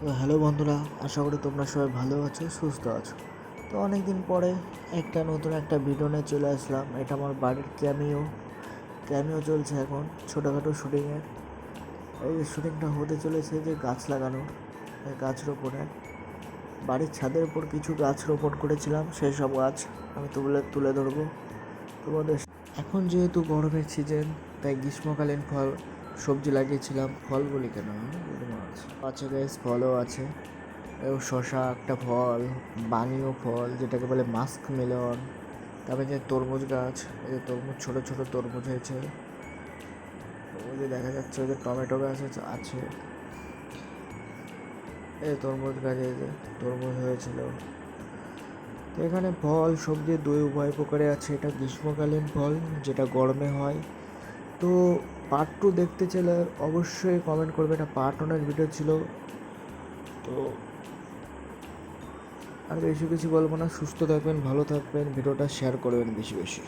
তো হ্যালো বন্ধুরা, আশা করি তোমরা সবাই ভালো আছো, সুস্থ আছো। তো অনেক দিন পরে নতুন একটা ভিডিও নিয়ে চলে আসলাম। এটা আমার বাড়ির ক্যামিও চলছে এখন, ছোটোখাটো শুটিংয়ের। এই শুটিংটা হতে চলেছে যে গাছ লাগানোর, গাছ রোপণের। বাড়ির ছাদের উপর কিছু গাছ রোপণ করেছিলাম, সেই সব গাছ আমি তুলে ধরবো তোমাদের। এখন যেহেতু গরমের সিজন, তাই গ্রীষ্মকালীন সবজি লাগিয়েছিলাম। ফল বলি কেন, মাছ আছে গাছ, ফলও আছে। এবং শশা একটা ফল, বানীয় ফল যেটাকে বলে মাস্ক মেলন। তারপরে যে তরমুজ গাছ, এই যে তরমুজ, ছোটো ছোটো তরমুজ হয়েছে। ওই যে দেখা যাচ্ছে ওই যে টমেটো গাছ আছে। এই তরমুজ গাছ, এই যে তরমুজ হয়েছিল। তো এখানে ফল সবজি দুই উভয় প্রকারে আছে। এটা গ্রীষ্মকালীন ফল, যেটা গরমে হয়। তো পার্ট 2 দেখতে চাইলে অবশ্যই কমেন্ট করবে। এটা পার্ট 1-এর ভিডিও ছিল। তো আর বেশি কিছু বলবো না। সুস্থ থাকবেন, ভালো থাকবেন, ভিডিওটা শেয়ার করবেন বেশি বেশি।